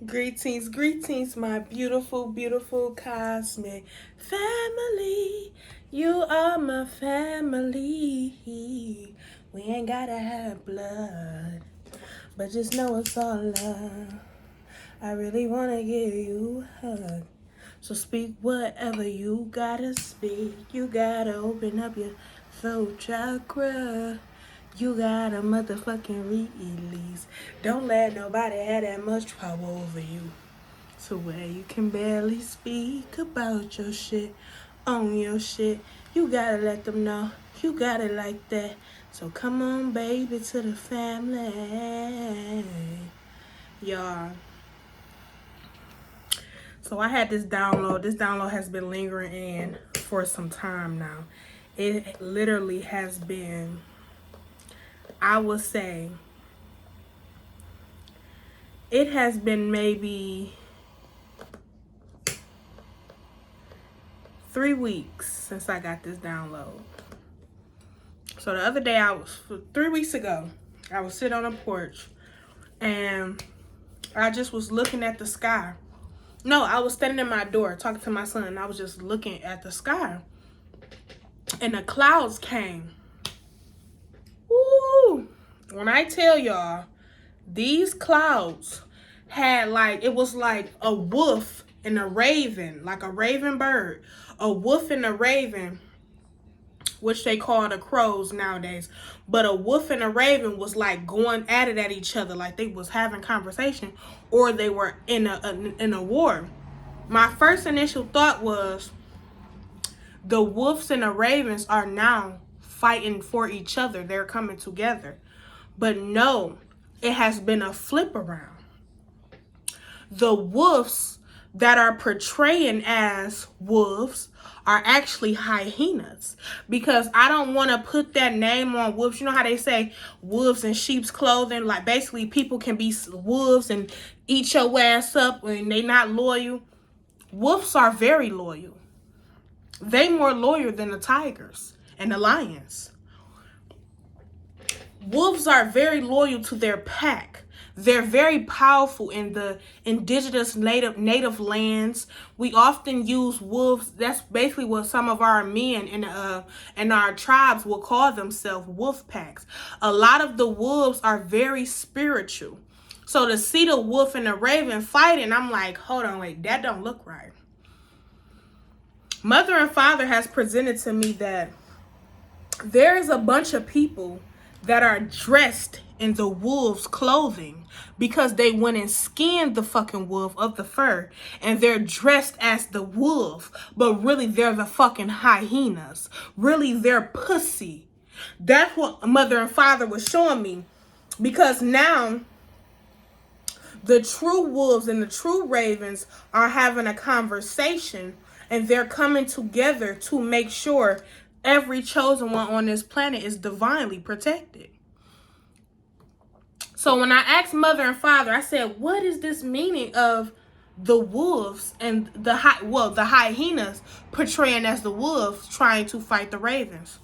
Greetings, greetings, my beautiful, beautiful cosmic family. You are my family. We ain't gotta have blood, but just know it's all love. I really wanna give you a hug. So speak whatever you gotta speak. You gotta open up your throat chakra. You got a motherfucking release. Don't let nobody have that much trouble over you. To where you can barely speak about your shit, on your shit. You gotta let them know you got it like that. So come on, baby, to the family. Y'all. So I had this download. This download has been lingering in for some time now. It literally has been, I would say, it has been maybe 3 weeks since I got this download. So the other day, 3 weeks ago, I was sitting on a porch and I just was looking at the sky. No, I was standing in my door talking to my son, and I was just looking at the sky. And the clouds came. Woo! When I tell y'all, these clouds had it was like a wolf and a raven, like a raven bird. A wolf and a raven, which they call the crows nowadays. But a wolf and a raven was like going at it at each other, like they was having conversation, or they were in a war. My first initial thought was the wolves and the ravens are now fighting for each other. They're coming together. But no, it has been a flip around. The wolves that are portraying as wolves are actually hyenas, because I don't want to put that name on wolves. You know how they say wolves in sheep's clothing? Like basically people can be wolves and eat your ass up when they not loyal. Wolves are very loyal. They more loyal than the tigers and the lions. Wolves are very loyal to their pack. They're very powerful in the indigenous native lands. We often use wolves. That's basically what some of our men in our tribes will call themselves, wolf packs. A lot of the wolves are very spiritual. So to see the wolf and the raven fighting, I'm like, hold on, wait, that don't look right. Mother and Father has presented to me that there is a bunch of people that are dressed in the wolf's clothing because they went and skinned the fucking wolf of the fur, and they're dressed as the wolf, but really they're the fucking hyenas. Really, they're pussy. That's what Mother and Father was showing me, because now the true wolves and the true ravens are having a conversation, and they're coming together to make sure every chosen one on this planet is divinely protected. So when I asked Mother and Father, I said, what is this meaning of the wolves and the hyenas portraying as the wolves trying to fight the ravens?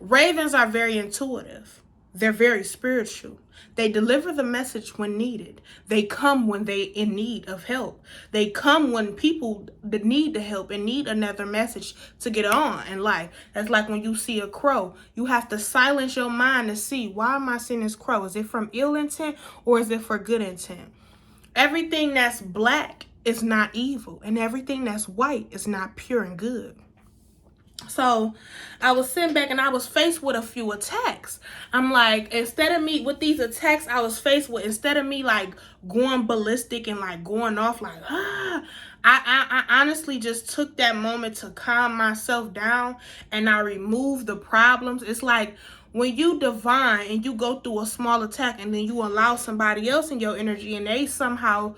Ravens are very intuitive. They're very spiritual. They deliver the message when needed. They come when they in need of help. They come when people that need the help and need another message to get on in life. That's like when you see a crow. You have to silence your mind to see, why am I seeing this crow? Is it from ill intent or is it for good intent? Everything that's black is not evil, and everything that's white is not pure and good. So I was sitting back and I was faced with a few attacks. I'm like, instead of me like going ballistic and like going off like, I honestly just took that moment to calm myself down, and I removed the problems. It's like when you divine and you go through a small attack and then you allow somebody else in your energy and they somehow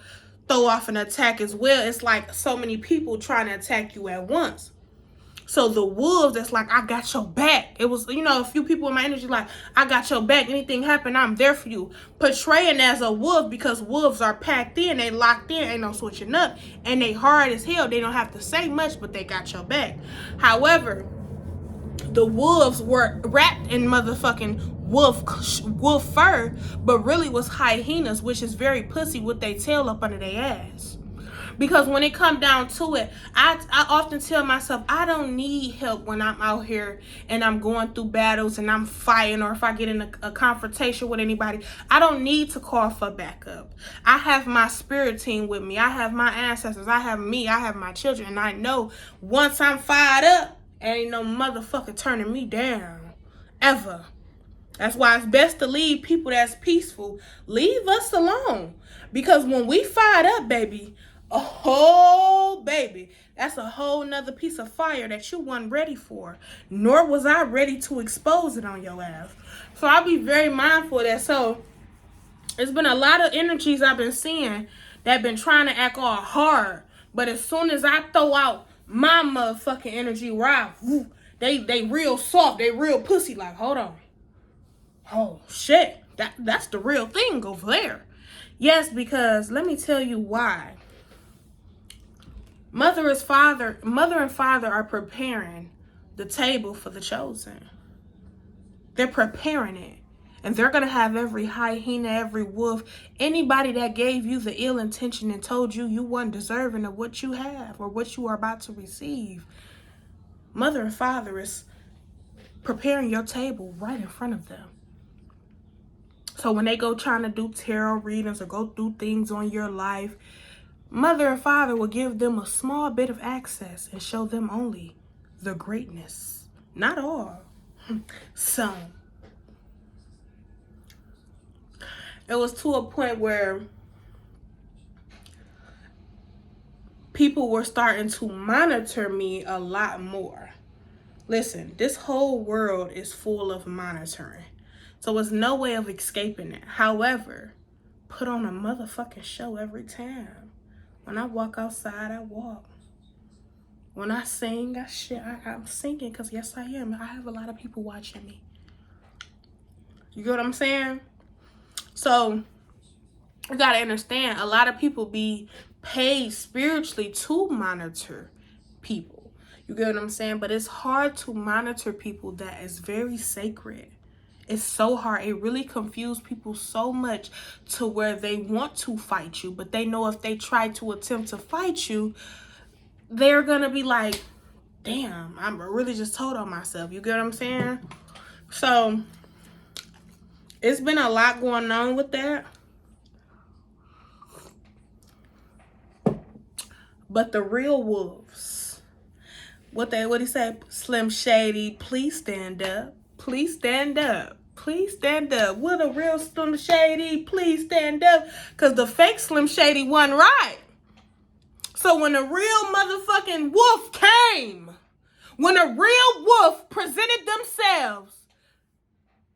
throw off an attack as well. It's like so many people trying to attack you at once. So the wolves, that's like, I got your back. It was, a few people in my energy like, I got your back. Anything happen, I'm there for you. Portraying as a wolf, because wolves are packed in, they locked in, ain't no switching up. And they hard as hell. They don't have to say much, but they got your back. However, the wolves were wrapped in motherfucking wolf fur, but really was hyenas, which is very pussy with their tail up under their ass. Because when it come down to it, I often tell myself, I don't need help when I'm out here and I'm going through battles and I'm fighting, or if I get in a confrontation with anybody, I don't need to call for backup. I have my spirit team with me. I have my ancestors. I have me. I have my children. And I know once I'm fired up, ain't no motherfucker turning me down. Ever. That's why it's best to leave people that's peaceful. Leave us alone. Because when we fired up, baby, baby, that's a whole nother piece of fire that you weren't ready for. Nor was I ready to expose it on your ass. So I'll be very mindful of that. So it's been a lot of energies I've been seeing that been trying to act all hard. But as soon as I throw out my motherfucking energy, they real soft. They real pussy. Like, hold on. Oh, shit. That's the real thing over there. Yes, because let me tell you why. Mother and father are preparing the table for the chosen. They're preparing it. And they're going to have every hyena, every wolf, anybody that gave you the ill intention and told you weren't deserving of what you have or what you are about to receive. Mother and father is preparing your table right in front of them. So when they go trying to do tarot readings or go through things on your life, mother and father will give them a small bit of access and show them only the greatness. Not all. Some. It was to a point where people were starting to monitor me a lot more. Listen, this whole world is full of monitoring. So there's no way of escaping it. However, put on a motherfucking show every time. When I walk outside, I walk. When I sing, I'm singing because yes, I am. I have a lot of people watching me. You get what I'm saying? So you got to understand, a lot of people be paid spiritually to monitor people. You get what I'm saying? But it's hard to monitor people that is very sacred. It's so hard. It really confused people so much to where they want to fight you, but they know if they try to attempt to fight you, they're going to be like, damn, I'm really just told on myself. You get what I'm saying? So it's been a lot going on with that. But the real wolves, what he said, Slim Shady, please stand up. Please stand up. Please stand up. Will the real Slim Shady please stand up? Because the fake Slim Shady wasn't right. So when the real motherfucking wolf came, when a real wolf presented themselves,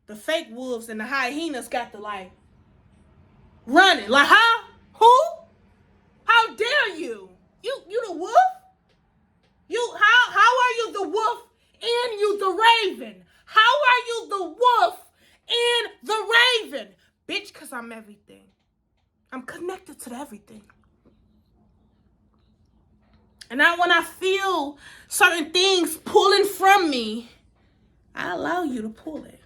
the fake wolves and the hyenas got to like running. Like, huh? Who? How dare you? You the wolf? How are you the wolf and you the raven? How are you the wolf and the raven? Bitch, because I'm everything. I'm connected to everything. And when I feel certain things pulling from me, I allow you to pull it.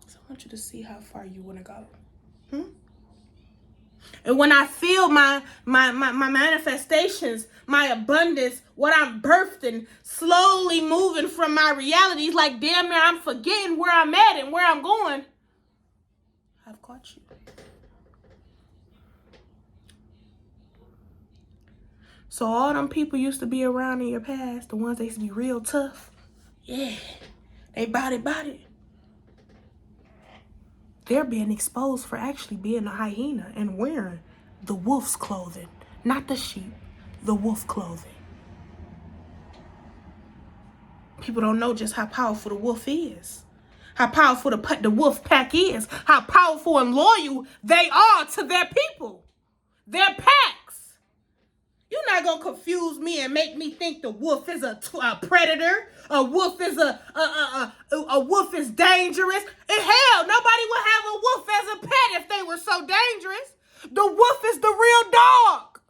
So I want you to see how far you want to go. And when I feel my manifestations, my abundance, what I'm birthing, slowly moving from my realities, like damn near I'm forgetting where I'm at and where I'm going, I've caught you. So all them people used to be around in your past, the ones that used to be real tough, yeah, they body. They're being exposed for actually being a hyena and wearing the wolf's clothing. Not the sheep, the wolf clothing. People don't know just how powerful the wolf is. How powerful the wolf pack is. How powerful and loyal they are to their people. Their packs. You're not going to confuse me and make me think the wolf is a predator. A wolf is a wolf is dangerous. And hell, nobody would have a wolf as a pet if they were so dangerous. The wolf is the real dog.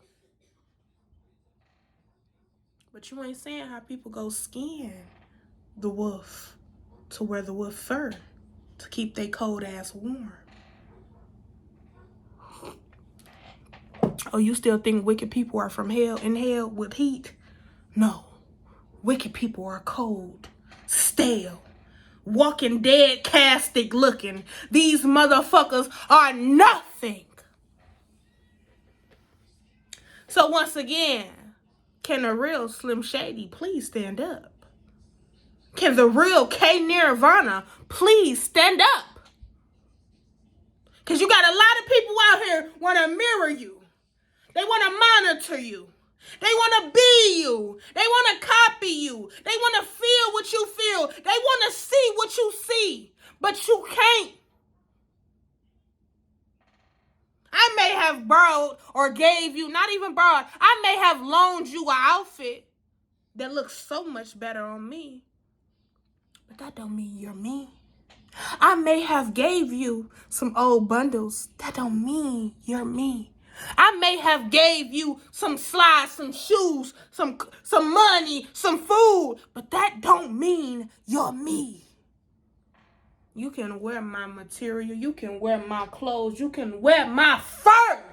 But you ain't saying how people go skin the wolf. to wear the wolf fur to keep their cold ass warm. Oh, you still think wicked people are from hell, in hell with heat? No. Wicked people are cold, stale, Walking Dead castic looking. These motherfuckers are nothing. So once again, can the real Slim Shady please stand up? Can the real K Nirvana please stand up? Because you got a lot of people out here want to mirror you. They want to monitor you. They want to be you. They want to copy you. They want to feel what you feel. They want to see what you see. But you can't. I may have borrowed or gave you, not even borrowed, I may have loaned you an outfit that looks so much better on me. But that don't mean you're me. I may have gave you some old bundles. That don't mean you're me. I may have gave you some slides, some shoes, some money, some food, but that don't mean you're me. You can wear my material, you can wear my clothes, you can wear my fur.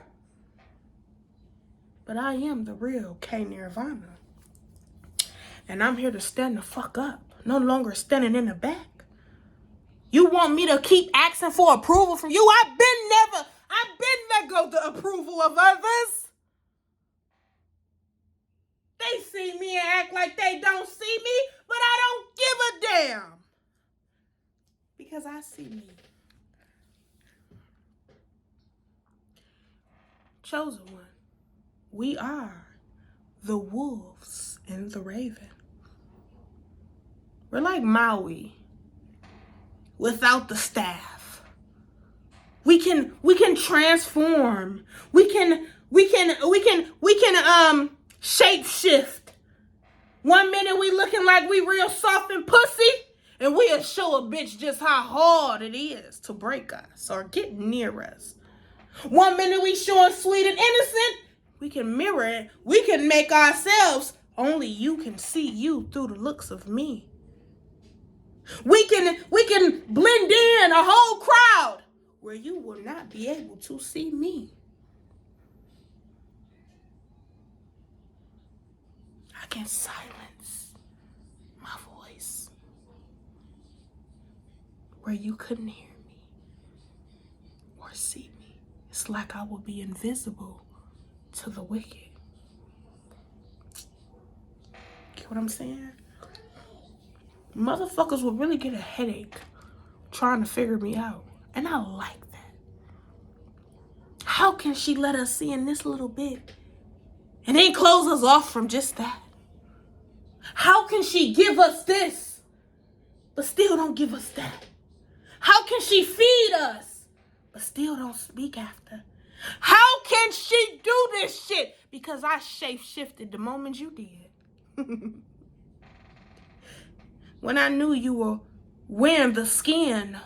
But I am the real K Nirvana. And I'm here to stand the fuck up, no longer standing in the back. You want me to keep asking for approval from you? I've been let go the approval of others. They see me and act like they don't see me, but I don't give a damn. Because I see me. Chosen one. We are the wolves and the raven. We're like Maui without the staff. We can transform. We can shape shift. 1 minute we looking like we real soft and pussy, and we'll show a bitch just how hard it is to break us or get near us. 1 minute we showing sweet and innocent. We can mirror it. We can make ourselves. Only you can see you through the looks of me. We can blend in a whole crowd where you will not be able to see me. I can silence my voice where you couldn't hear me or see me. It's like I will be invisible to the wicked. Get what I'm saying? Motherfuckers will really get a headache trying to figure me out. And I like that. How can she let us see in this little bit and then close us off from just that? How can she give us this but still don't give us that? How can she feed us but still don't speak after? How can she do this shit? Because I shape-shifted the moment you did. When I knew you were wearing the skin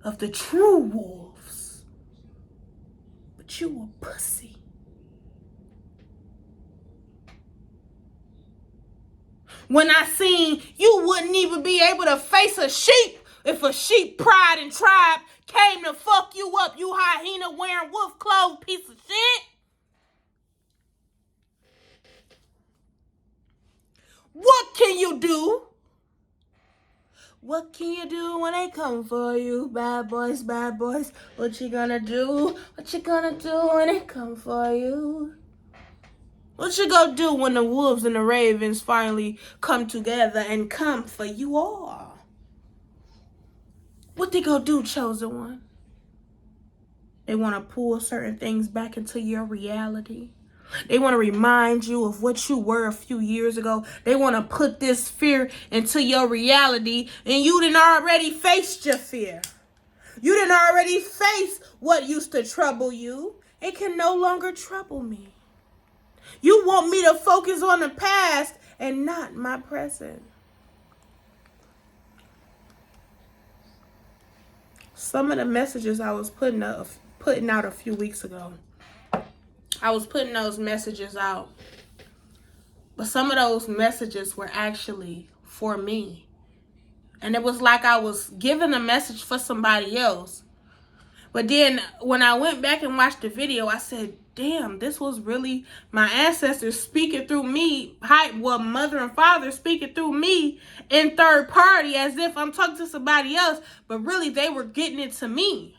of the true wolves. But you were pussy. When I seen you wouldn't even be able to face a sheep if a sheep pride and tribe came to fuck you up, you hyena wearing wolf clothes piece of shit. What can you do? What can you do when they come for you? Bad boys, bad boys. What you gonna do? What you gonna do when they come for you? What you gonna do when the wolves and the ravens finally come together and come for you all? What they gonna do, chosen one? They want to pull certain things back into your reality. They want to remind you of what you were a few years ago. They want to put this fear into your reality, and you done already faced your fear. You done already faced what used to trouble you. It can no longer trouble me. You want me to focus on the past and not my present. Some of the messages I was putting out a few weeks ago, I was putting those messages out. But some of those messages were actually for me. And it was like I was giving a message for somebody else. But then when I went back and watched the video, I said, damn, this was really my ancestors speaking through me. Well, mother and father speaking through me in third party as if I'm talking to somebody else. But really, they were getting it to me.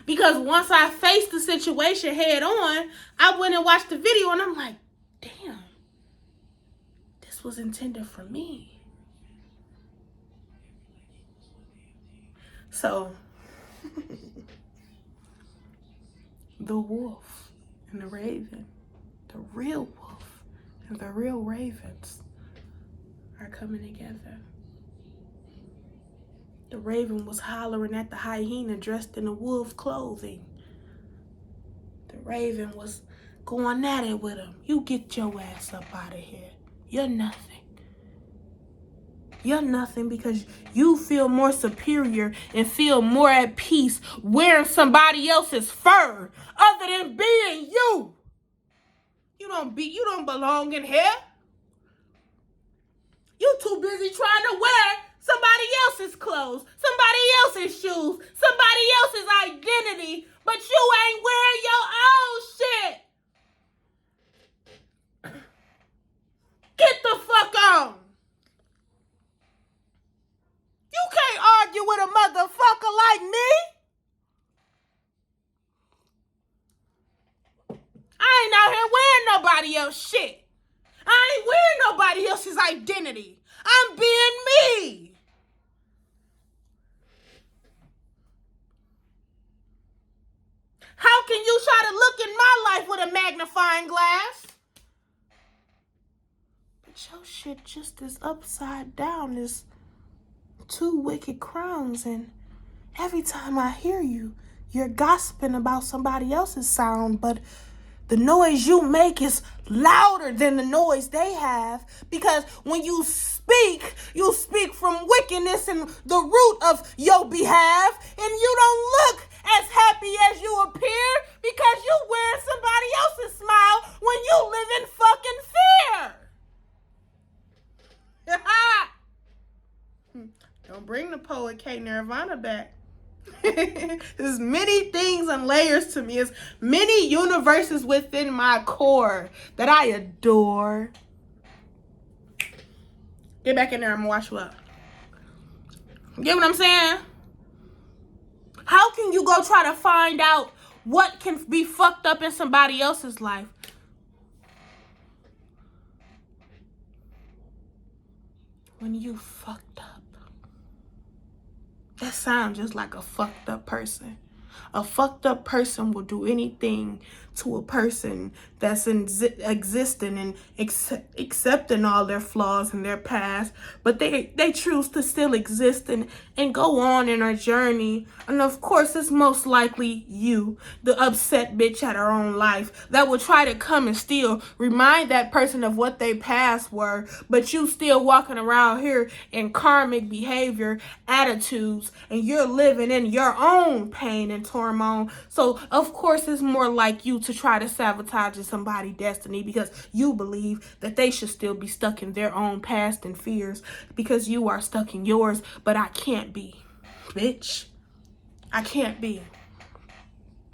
Because once I faced the situation head on, I went and watched the video and I'm like, damn, this was intended for me. So, the wolf and the raven, the real wolf and the real ravens are coming together. The raven was hollering at the hyena dressed in the wolf clothing. The raven was going at it with him. You get your ass up out of here. You're nothing. You're nothing because you feel more superior and feel more at peace wearing somebody else's fur other than being you. You don't belong in here. You too busy trying to wear somebody else's clothes, somebody else's shoes, somebody else's identity, but you ain't wearing your own shit. Get the fuck on. You can't argue with a motherfucker like me. I ain't out here wearing nobody else's shit. I ain't wearing nobody else's identity. I'm being me. How can you try to look in my life with a magnifying glass? But your shit just is upside down as two wicked crowns, and every time I hear you, you're gossiping about somebody else's sound, but the noise you make is louder than the noise they have, because when you speak from wickedness and the root of your behalf, and you don't look as happy as you appear because you wearing somebody else's smile when you live in fucking fear. Don't bring the poet K Nirvana back. There's many things and layers to me. There's many universes within my core that I adore. Get back in there. I'm gonna wash you up. Get what I'm saying? How can you go try to find out what can be fucked up in somebody else's life when you fucked up? That sounds just like a fucked up person. A fucked up person will do anything to a person that's existing and accepting all their flaws and their past, but they choose to still exist and go on in a journey. And of course, it's most likely you, the upset bitch at her own life, that will try to come and still remind that person of what they past were, but you still walking around here in karmic behavior, attitudes, and you're living in your own pain and turmoil. So of course, it's more like you to try to sabotage somebody's destiny because you believe that they should still be stuck in their own past and fears because you are stuck in yours. But I can't be, bitch. I can't be.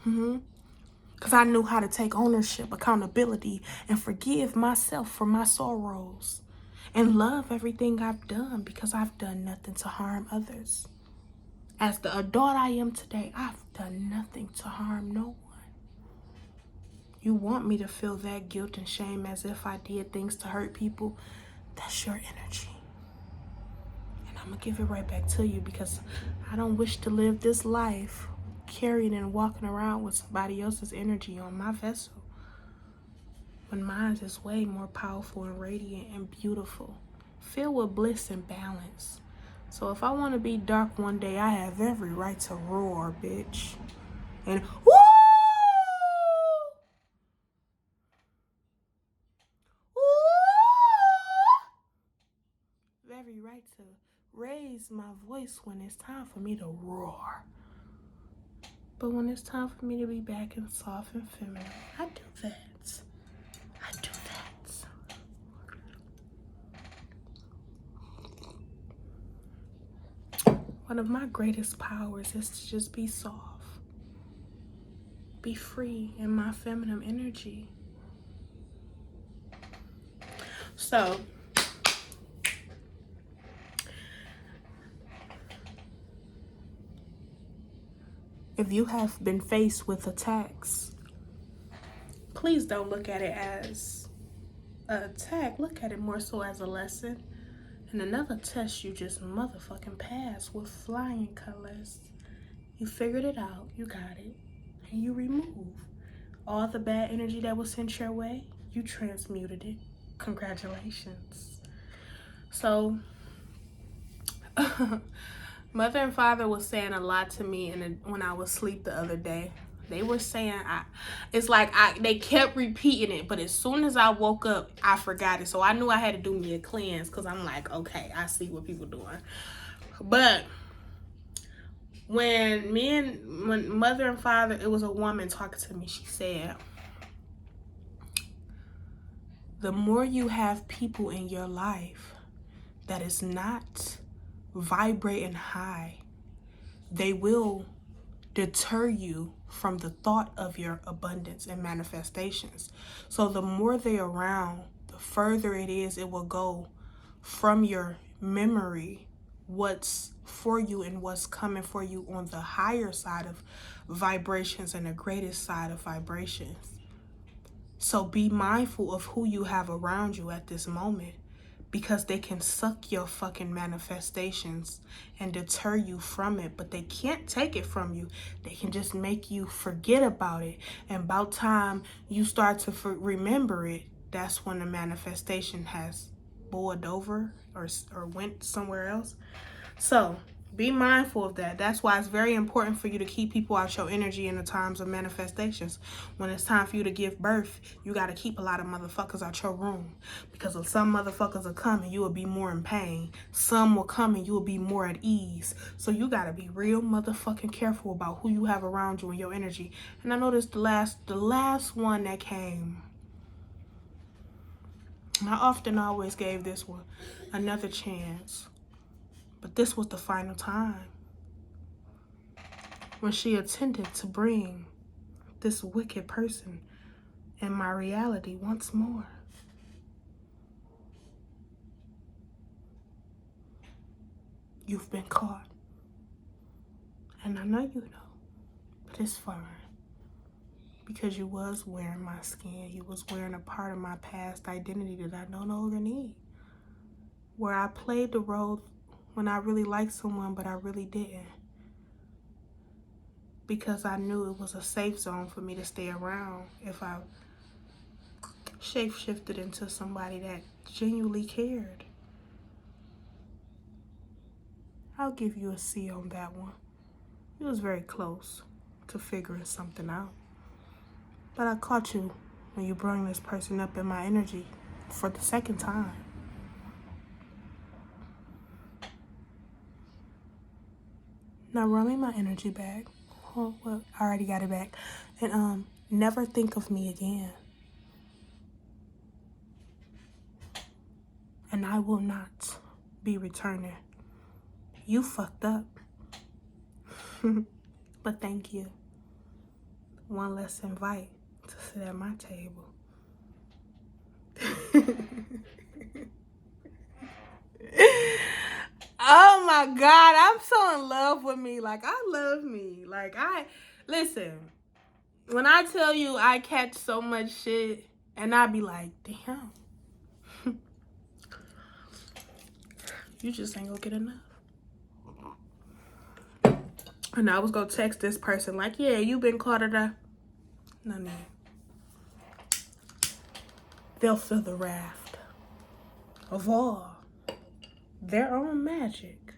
Because I knew how to take ownership, accountability, and forgive myself for my sorrows. And love everything I've done because I've done nothing to harm others. As the adult I am today, I've done nothing to harm no one. You want me to feel that guilt and shame as if I did things to hurt people? That's your energy. And I'm going to give it right back to you because I don't wish to live this life carrying and walking around with somebody else's energy on my vessel when mine is way more powerful and radiant and beautiful, filled with bliss and balance. So if I want to be dark one day, I have every right to roar, bitch. And woo! Every right to raise my voice when it's time for me to roar. But when it's time for me to be back and soft and feminine, I do that. I do that. One of my greatest powers is to just be soft, be free in my feminine energy. So, if you have been faced with attacks, please don't look at it as an attack. Look at it more so as a lesson. And another test you just motherfucking passed with flying colors. You figured it out, you got it, and you remove all the bad energy that was sent your way. You transmuted it. Congratulations. So, mother and father was saying a lot to me when I was asleep the other day. They were saying, they kept repeating it, but as soon as I woke up, I forgot it. So I knew I had to do me a cleanse because I'm like, okay, I see what people doing. But when mother and father, it was a woman talking to me, she said, the more you have people in your life that is not vibrating high, they will deter you from the thought of your abundance and manifestations. So the more they're around, the further it will go from your memory what's for you and what's coming for you on the higher side of vibrations and the greatest side of vibrations. So be mindful of who you have around you at this moment, because they can suck your fucking manifestations and deter you from it, but they can't take it from you. They can just make you forget about it. And about time you start to remember it, that's when the manifestation has boiled over or went somewhere else. So be mindful of that. That's why it's very important for you to keep people out your energy in the times of manifestations. When it's time for you to give birth, you got to keep a lot of motherfuckers out your room, because if some motherfuckers will come and you will be more in pain. Some will come and you will be more at ease. So you got to be real motherfucking careful about who you have around you and your energy. And I noticed the last one that came, and I often always gave this one another chance, but this was the final time when she attempted to bring this wicked person in my reality once more. You've been caught. And I know you know, but it's fine. Because you was wearing my skin. You was wearing a part of my past identity that I no longer need. Where I played the role when I really liked someone, but I really didn't. Because I knew it was a safe zone for me to stay around if I shape-shifted into somebody that genuinely cared. I'll give you a C on that one. It was very close to figuring something out. But I caught you when you brought this person up in my energy for the second time. Now run me my energy back. Oh, well, I already got it back. And never think of me again. And I will not be returning. You fucked up. But thank you. One less invite to sit at my table. Oh my God, I'm so in love with me. Like, I love me. Like, listen, when I tell you I catch so much shit and I be like, damn, you just ain't gonna get enough. And I was gonna text this person like, yeah, you been caught at a... No, no. They'll feel the raft of all their own magic.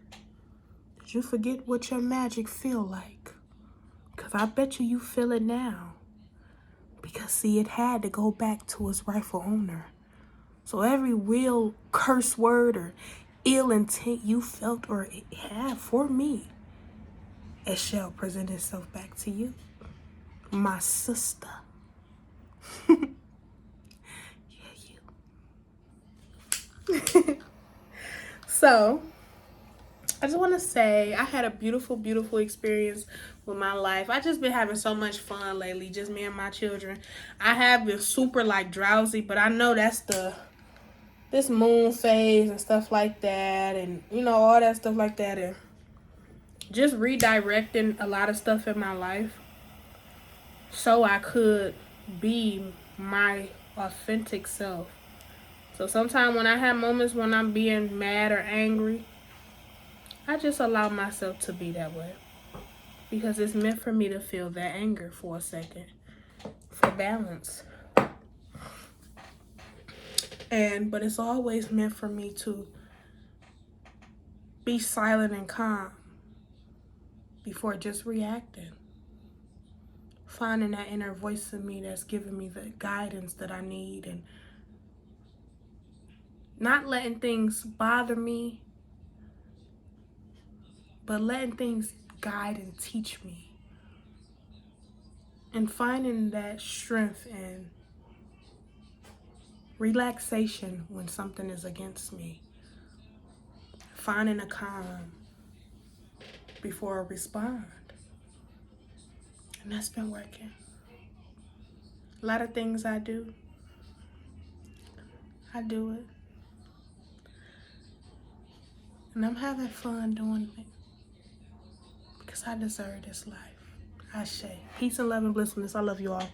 Did you forget what your magic feel like? Because I bet you feel it now. Because, see, it had to go back to its rightful owner. So every real curse word or ill intent you felt or had for me, it shall present itself back to you, my sister. Yeah, you. So, I just want to say I had a beautiful, beautiful experience with my life. I just been having so much fun lately, just me and my children. I have been super like drowsy, but I know that's this moon phase and stuff like that, and you know all that stuff like that, and just redirecting a lot of stuff in my life so I could be my authentic self. So sometimes when I have moments when I'm being mad or angry, I just allow myself to be that way. Because it's meant for me to feel that anger for a second. For balance. But it's always meant for me to be silent and calm before just reacting. Finding that inner voice in me that's giving me the guidance that I need, and not letting things bother me, but letting things guide and teach me. And finding that strength and relaxation when something is against me. Finding a calm before I respond. And that's been working. A lot of things I do it. And I'm having fun doing it. Because I deserve this life. Ashe. Peace and love and blissfulness. I love you all.